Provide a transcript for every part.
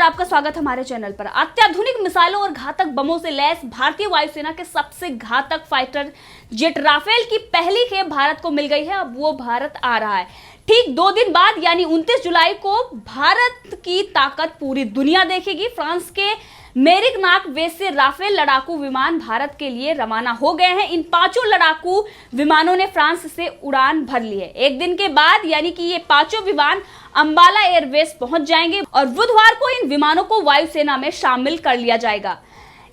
और आपका स्वागत हमारे चैनल पर। अत्याधुनिक मिसाइलों और घातक बमों से लैस भारतीय वायुसेना के सबसे घातक फाइटर जेट राफेल की पहली खेप भारत को मिल गई है। अब वो भारत आ रहा है। ठीक 2 दिन बाद यानी 29 जुलाई को भारत की ताकत पूरी दुनिया देखेगी। फ्रांस के मेरिग्नाक बेस से राफेल लड़ाकू विमान भारत के लिए रवाना हो गए हैं। इन 5 लड़ाकू विमानों ने फ्रांस से उड़ान भर ली है। एक दिन के बाद यानी कि ये 5 विमान अंबाला एयरबेस पहुंच जाएंगे और बुधवार को इन विमानों को वायुसेना में शामिल कर लिया जाएगा।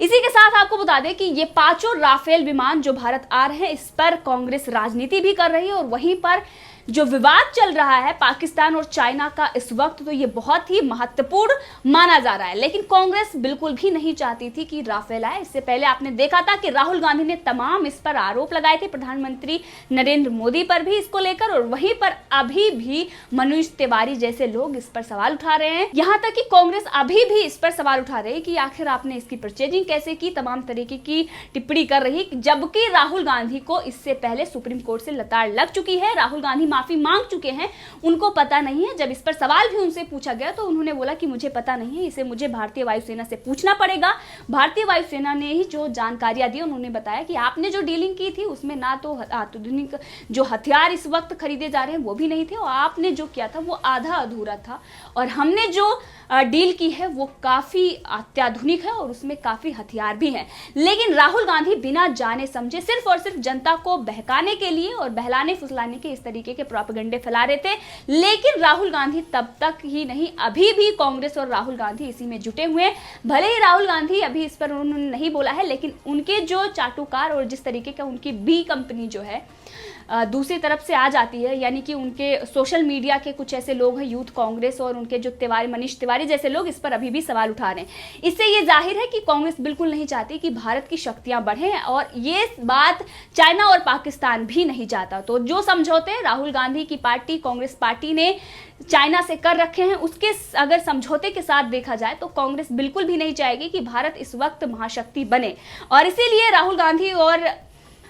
इसी के साथ आपको बता दें कि ये 5 राफेल विमान जो भारत आ रहे हैं, इस पर कांग्रेस राजनीति भी कर रही है और वहीं पर जो विवाद चल रहा है पाकिस्तान और चाइना का इस वक्त, तो ये बहुत ही महत्वपूर्ण माना जा रहा है। लेकिन कांग्रेस बिल्कुल भी नहीं चाहती थी कि राफेल आए। इससे पहले आपने देखा था कि राहुल गांधी ने तमाम इस पर आरोप लगाए थे, प्रधानमंत्री नरेंद्र मोदी पर भी इसको लेकर, और वहीं पर अभी भी मनोज तिवारी जैसे लोग इस पर सवाल उठा रहे हैं। यहाँ तक कि कांग्रेस अभी भी इस पर सवाल उठा रही है कि आखिर आपने इसकी परचेजिंग कैसे की, तमाम तरीके की टिप्पणी कर रही, जबकि राहुल गांधी को इससे पहले सुप्रीम कोर्ट से लताड़ लग चुकी है। राहुल गांधी माफी मांग चुके हैं, उनको पता नहीं है। जब इस पर सवाल भी उनसे पूछा गया तो उन्होंने बोला कि मुझे पता नहीं है, इसे मुझे भारतीय वायुसेना से पूछना पड़ेगा। भारतीय वायुसेना ने ही जो जानकारियां दी, उन्होंने बताया कि आपने जो डीलिंग की थी उसमें ना तो आधुनिक जो हथियार इस वक्त खरीदे जा रहे हैं वो भी नहीं थे, और आपने जो किया था वो आधा अधूरा था, और हमने जो डील की है वो काफी अत्याधुनिक है और उसमें काफी हथियार भी हैं। लेकिन राहुल गांधी बिना जाने समझे सिर्फ और सिर्फ जनता को बहकाने के लिए और बहलाने फुसलाने के इस तरीके के प्रोपेगेंडे फैला रहे थे। लेकिन राहुल गांधी तब तक ही नहीं, अभी भी कांग्रेस और राहुल गांधी इसी में जुटे हुए हैं। भले ही राहुल गांधी अभी इस पर उन्होंने नहीं बोला है, लेकिन उनके जो चाटुकार और जिस तरीके का उनकी बी कंपनी जो है दूसरी तरफ से आ जाती है, यानी कि उनके सोशल मीडिया के कुछ ऐसे लोग हैं, यूथ कांग्रेस और उनके जो तिवारी, मनीष तिवारी जैसे लोग इस पर अभी भी सवाल उठा रहे हैं। इससे ये जाहिर है कि कांग्रेस बिल्कुल नहीं चाहती कि भारत की शक्तियां बढ़ें, और ये बात चाइना और पाकिस्तान भी नहीं चाहता। तो जो समझौते राहुल गांधी की पार्टी कांग्रेस पार्टी ने चाइना से कर रखे हैं, उसके अगर समझौते के साथ देखा जाए तो कांग्रेस बिल्कुल भी नहीं चाहेगी कि भारत इस वक्त महाशक्ति बने, और इसीलिए राहुल गांधी और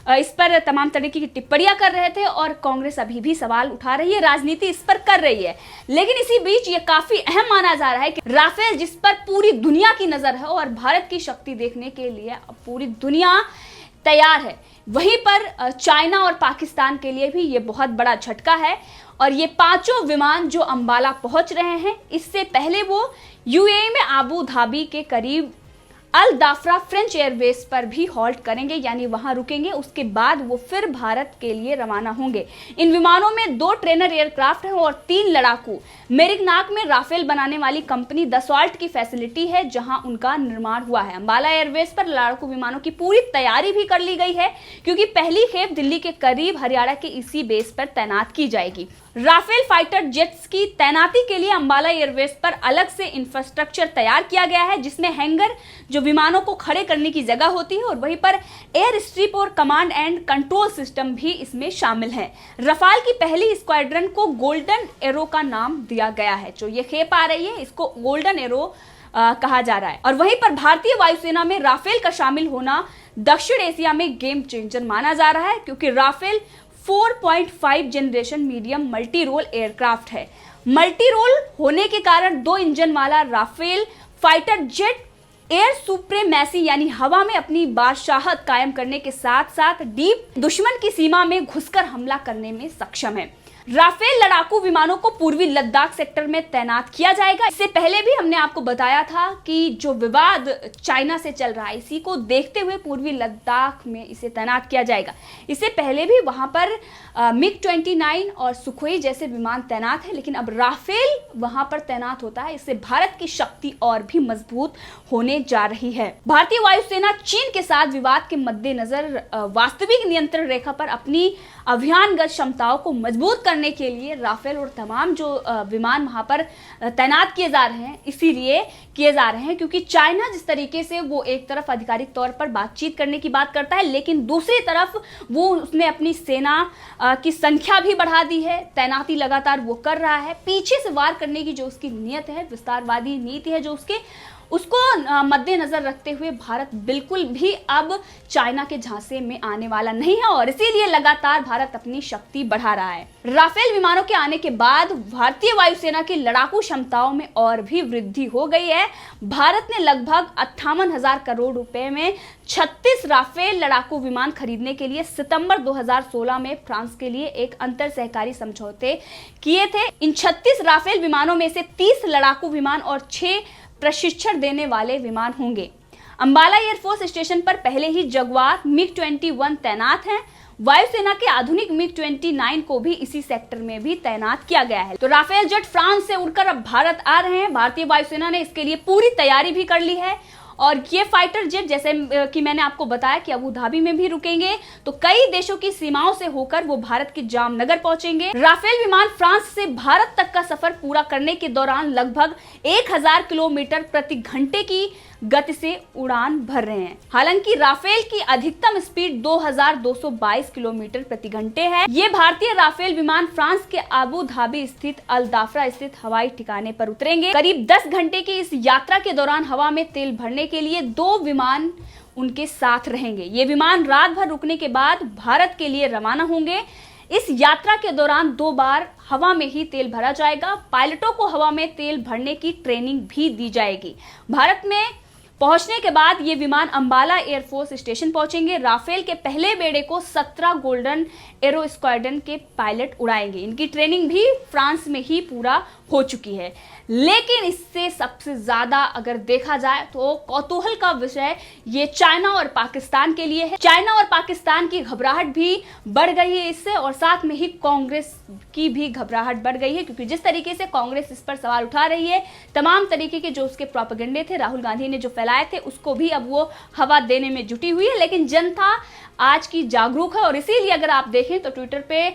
इस पर तमाम तरीके की टिप्पणियां कर रहे थे और कांग्रेस अभी भी सवाल उठा रही है, राजनीति इस पर कर रही है। लेकिन इसी बीच ये काफी अहम माना जा रहा है कि राफेल, जिस पर पूरी दुनिया की नजर है और भारत की शक्ति देखने के लिए पूरी दुनिया तैयार है, वहीं पर चाइना और पाकिस्तान के लिए भी ये बहुत बड़ा झटका है। और ये 5 विमान जो अंबाला पहुंच रहे हैं, इससे पहले वो यूएई में आबू धाबी के करीब अल दाफरा फ्रेंच एयरबेस पर भी हॉल्ट करेंगे, यानी वहां रुकेंगे। उसके बाद वो फिर भारत के लिए रवाना होंगे। इन विमानों में 2 ट्रेनर एयरक्राफ्ट हैं और 3 लड़ाकू। मेरिग्नाक में राफेल बनाने वाली कंपनी दसॉल्ट की फैसिलिटी है, जहां उनका निर्माण हुआ है। अंबाला एयरबेस पर लड़ाकू विमानों की पूरी तैयारी भी कर ली गई है, क्योंकि पहली खेप दिल्ली के करीब हरियाणा के इसी बेस पर तैनात की जाएगी। राफेल फाइटर जेट्स की तैनाती के लिए अंबाला एयरबेस पर अलग से इंफ्रास्ट्रक्चर तैयार किया गया है, जिसमें हैंगर, जो विमानों को खड़े करने की जगह होती है, और वहीं पर एयर स्ट्रिप और कमांड एंड कंट्रोल सिस्टम भी इसमें शामिल है। रफाल की पहली स्क्वाड्रन को गोल्डन एरो का नाम दिया गया है। जो ये खेप आ रही है इसको गोल्डन एरो कहा जा रहा है। और वहीं पर भारतीय वायुसेना में राफेल का शामिल होना दक्षिण एशिया में गेम चेंजर माना जा रहा है, क्योंकि Rafale 4.5 generation medium multi role aircraft है। मल्टी रोल होने के कारण 2 इंजन वाला Rafale fighter jet air supremacy यानी हवा में अपनी बादशाहत कायम करने के साथ साथ डीप दुश्मन की सीमा में घुसकर हमला करने में सक्षम है। राफेल लड़ाकू विमानों को पूर्वी लद्दाख सेक्टर में तैनात किया जाएगा। इससे पहले भी हमने आपको बताया था कि जो विवाद चाइना से चल रहा है, इसी को देखते हुए पूर्वी लद्दाख में इसे तैनात किया जाएगा। इससे पहले भी वहां पर MiG-29 और सुखोई जैसे विमान तैनात है, लेकिन अब राफेल वहां पर तैनात होता है। इससे भारत की शक्ति और भी मजबूत होने जा रही है। भारतीय वायुसेना चीन के साथ विवाद के मद्देनजर वास्तविक नियंत्रण रेखा पर अपनी अभियानगत क्षमताओं को मजबूत करने के लिए राफेल और तमाम जो विमान वहां पर तैनात किए जा रहे हैं, इसीलिए किए जा रहे हैं क्योंकि चाइना जिस तरीके से वो एक तरफ आधिकारिक तौर पर बातचीत करने की बात करता है, लेकिन दूसरी तरफ वो उसने अपनी सेना की संख्या भी बढ़ा दी है, तैनाती लगातार वो कर रहा है। पीछे से वार करने की जो उसकी नीयत है, विस्तारवादी नीति है जो उसके, उसको मद्देनजर रखते हुए भारत बिल्कुल भी अब चाइना के झांसे में आने वाला नहीं है और इसीलिए लगातार भारत अपनी शक्ति बढ़ा रहा है। राफेल विमानों के आने के बाद भारतीय वायुसेना की लड़ाकू क्षमताओं में और भी वृद्धि हो गई है। भारत ने लगभग 58,000 करोड़ रुपए में 36 राफेल लड़ाकू विमान खरीदने के लिए सितंबर 2016 में फ्रांस के लिए एक अंतर सहकारी समझौते किए थे। इन 36 राफेल विमानों में से 30 लड़ाकू विमान और 6 प्रशिक्षण देने वाले विमान होंगे। अंबाला एयरफोर्स स्टेशन पर पहले ही जगुआर MiG-21 तैनात हैं। वायुसेना के आधुनिक MiG-29 को भी इसी सेक्टर में भी तैनात किया गया है। तो राफेल जेट फ्रांस से उड़कर अब भारत आ रहे हैं। भारतीय वायुसेना ने इसके लिए पूरी तैयारी भी कर ली है और ये फाइटर जेट जैसे कि मैंने आपको बताया कि अबू धाबी में भी रुकेंगे, तो कई देशों की सीमाओं से होकर वो भारत के जामनगर पहुंचेंगे। राफेल विमान फ्रांस से भारत तक का सफर पूरा करने के दौरान लगभग 1000 किलोमीटर प्रति घंटे की गति से उड़ान भर रहे हैं। हालांकि राफेल की अधिकतम स्पीड 2222 किलोमीटर प्रति घंटे है। ये भारतीय राफेल विमान फ्रांस के अबू धाबी स्थित अल दाफरा स्थित हवाई ठिकाने पर उतरेंगे। करीब 10 घंटे की इस यात्रा के दौरान हवा में तेल भरने के लिए 2 विमान उनके साथ रहेंगे। ये विमान रात भर रुकने के बाद भारत के लिए रवाना होंगे। इस यात्रा के दौरान 2 बार हवा में ही तेल भरा जाएगा। पायलटों को हवा में तेल भरने की ट्रेनिंग भी दी जाएगी। भारत में पहुंचने के बाद ये विमान अंबाला एयरफोर्स स्टेशन पहुंचेंगे। राफेल के पहले बेड़े को 17 गोल्डन एरो स्क्वाड्रन के पायलट उड़ाएंगे। इनकी ट्रेनिंग भी फ्रांस में ही पूरा हो चुकी है। लेकिन इससे सबसे ज्यादा अगर देखा जाए तो कौतूहल का विषय ये चाइना और पाकिस्तान के लिए है। चाइना और पाकिस्तान की घबराहट भी बढ़ गई है इससे, और साथ में ही कांग्रेस की भी घबराहट बढ़ गई है, क्योंकि जिस तरीके से कांग्रेस इस पर सवाल उठा रही है, तमाम तरीके के जो उसके प्रोपेगेंडे थे, राहुल गांधी ने जो फैलाए थे, उसको भी अब वो हवा देने में जुटी हुई है। लेकिन जनता आज की जागरूक है और इसीलिए अगर आप देखें तो ट्विटर पे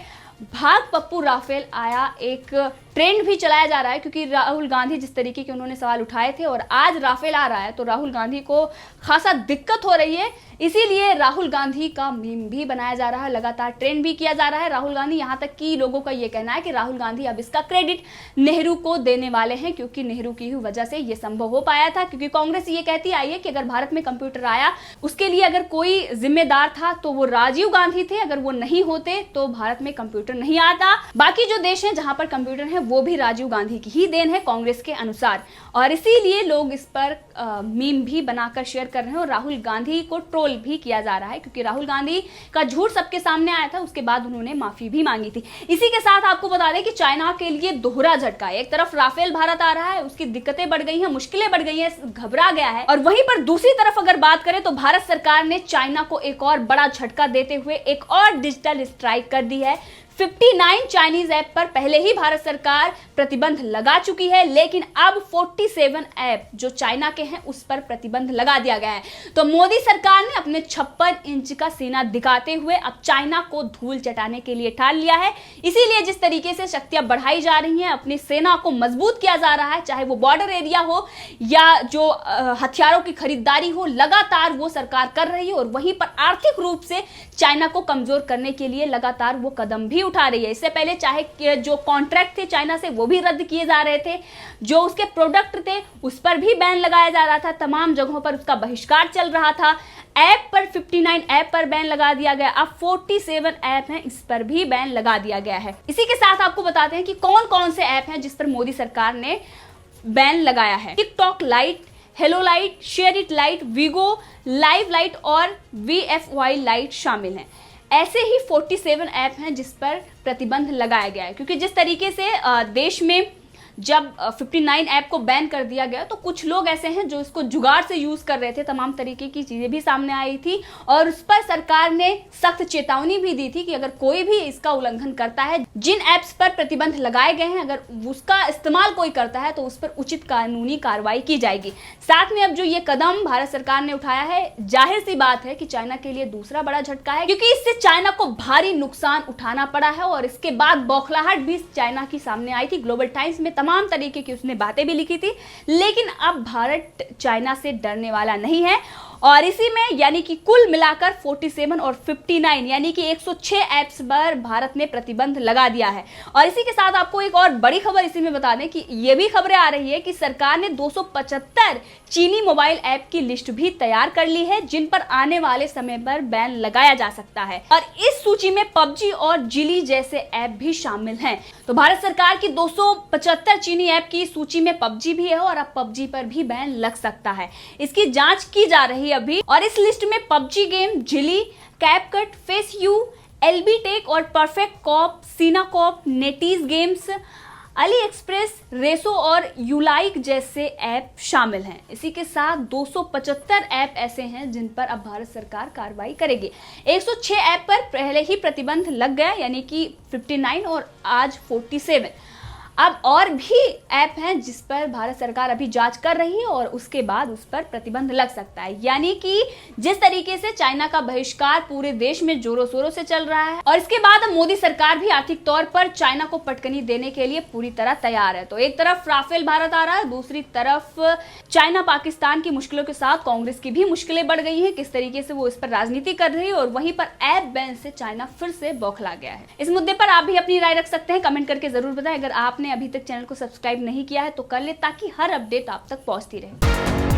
भाग पप्पू राफेल आया एक ट्रेंड भी चलाया जा रहा है, क्योंकि राहुल गांधी जिस तरीके के उन्होंने सवाल उठाए थे और आज राफेल आ रहा है तो राहुल गांधी को खासा दिक्कत हो रही है। इसीलिए राहुल गांधी का मीम भी बनाया जा रहा है, लगातार ट्रेंड भी किया जा रहा है राहुल गांधी। यहाँ तक कि लोगों का ये कहना है कि राहुल गांधी अब इसका क्रेडिट नेहरू को देने वाले हैं, क्योंकि नेहरू की ही वजह से ये संभव हो पाया था। क्योंकि कांग्रेस ये कहती आई है कि अगर भारत में कंप्यूटर आया उसके लिए अगर कोई जिम्मेदार था तो वो राजीव गांधी थे, अगर वो नहीं होते तो भारत में कंप्यूटर नहीं आता। बाकी जो देश हैं जहां पर कंप्यूटर है वो भी राजीव गांधी की ही देन है कांग्रेस के अनुसार, और इसीलिए लोग इस पर मीम भी बनाकर शेयर कर रहे हैं और राहुल गांधी को ट्रोल भी किया जा रहा है, क्योंकि राहुल गांधी का झूठ सबके सामने आया था, उसके बाद उन्होंने माफी भी मांगी थी। इसी के साथ आपको बता दें कि चाइना के लिए दोहरा झटका है। एक तरफ राफेल भारत आ रहा है, उसकी दिक्कतें बढ़ गई हैं, मुश्किलें बढ़ गई हैं, घबरा गया है, और वहीं पर दूसरी तरफ अगर बात करें तो भारत सरकार ने चाइना को एक और बड़ा झटका देते हुए एक और डिजिटल स्ट्राइक कर दी है। 59 चाइनीज ऐप पर पहले ही भारत सरकार प्रतिबंध लगा चुकी है, लेकिन अब 47 ऐप जो चाइना के हैं उस पर प्रतिबंध लगा दिया गया है। तो मोदी सरकार ने अपने 56 इंच का सीना दिखाते हुए अब चाइना को धूल चटाने के लिए ठान लिया है। इसीलिए जिस तरीके से शक्तियां बढ़ाई जा रही हैं, अपनी सेना को मजबूत किया जा रहा है, चाहे वो बॉर्डर एरिया हो या जो हथियारों की खरीदारी हो, लगातार वो सरकार कर रही है। और वहीं पर आर्थिक रूप से चाइना को कमजोर करने के लिए लगातार वो कदम भी उठा रही है। इससे पहले चाहे जो कॉन्ट्रैक्ट थे चाइना से वो भी रद्द किए जा रहे थे, जो उसके प्रोडक्ट थे उस पर भी बैन लगाया जा रहा था, तमाम जगहों पर उसका बहिष्कार चल रहा था। ऐप पर 59 ऐप पर बैन लगा दिया गया, अब 47 ऐप हैं, इस पर भी बैन लगा दिया गया है। इसी के साथ आपको बताते हैं कि कौन कौन से ऐप हैं जिस पर मोदी सरकार ने बैन लगाया है। TikTok lite, hello lite, share it lite, Vigo live lite और VFY लाइट शामिल हैं। ऐसे ही 47 ऐप हैं जिस पर प्रतिबंध लगाया गया है, क्योंकि जिस तरीके से देश में जब 59 ऐप को बैन कर दिया गया तो कुछ लोग ऐसे हैं जो इसको जुगाड़ से यूज कर रहे थे, तमाम तरीके की चीजें भी सामने आई थी और उस पर सरकार ने सख्त चेतावनी भी दी थी कि अगर कोई भी इसका उल्लंघन करता है, जिन ऐप्स पर प्रतिबंध लगाए गए हैं, अगर उसका इस्तेमाल कोई करता है तो उस पर उचित कानूनी कार्रवाई की जाएगी। साथ में अब जो ये कदम भारत सरकार ने उठाया है, जाहिर सी बात है कि चाइना के लिए दूसरा बड़ा झटका है, क्योंकि इससे चाइना को भारी नुकसान उठाना पड़ा है और इसके बाद बौखलाहट भी चाइना की सामने आई थी। ग्लोबल टाइम्स में तमाम तरीके की उसने बातें भी लिखी थी, लेकिन अब भारत चाइना से डरने वाला नहीं है और इसी में यानी कि कुल मिलाकर 47 और 59 यानी कि 106 ऐप्स पर भारत ने प्रतिबंध लगा दिया है। और इसी के साथ आपको एक और बड़ी खबर इसी में बता दें कि ये भी खबरें आ रही है कि सरकार ने 275 चीनी मोबाइल ऐप की लिस्ट भी तैयार कर ली है जिन पर आने वाले समय पर बैन लगाया जा सकता है। और इस सूची में पबजी और जिली जैसे ऐप भी शामिल हैं। तो भारत सरकार की 275 चीनी ऐप की सूची में पबजी भी है और अब पबजी पर भी बैन लग सकता है। इसकी जांच की जा रही है अभी। और इस लिस्ट में PUBG game, Zili, CapCut, FaceU, LB tech और Perfect Corp, Sina Corp, NetEase games, AliExpress, Resso और यूलाइक जैसे ऐप शामिल हैं। इसी के साथ 275 ऐप ऐसे हैं जिन पर अब भारत सरकार कार्रवाई करेगी। 106 ऐप पर पहले ही प्रतिबंध लग गया यानी कि 59 और आज 47। अब और भी ऐप हैं जिस पर भारत सरकार अभी जांच कर रही है और उसके बाद उस पर प्रतिबंध लग सकता है। यानी कि जिस तरीके से चाइना का बहिष्कार पूरे देश में जोरों शोरों से चल रहा है और इसके बाद मोदी सरकार भी आर्थिक तौर पर चाइना को पटकनी देने के लिए पूरी तरह तैयार है। तो एक तरफ राफेल भारत आ रहा है, दूसरी तरफ चाइना पाकिस्तान की मुश्किलों के साथ कांग्रेस की भी मुश्किलें बढ़ गई है, किस तरीके से वो इस पर राजनीति कर रही है। और वहीं पर ऐप बैन से चाइना फिर से बौखला गया है। इस मुद्दे पर आप भी अपनी राय रख सकते हैं, कमेंट करके जरूर बताएं। अगर आपने अभी तक चैनल को सब्सक्राइब नहीं किया है तो कर ले ताकि हर अपडेट आप तक पहुंचती रहे।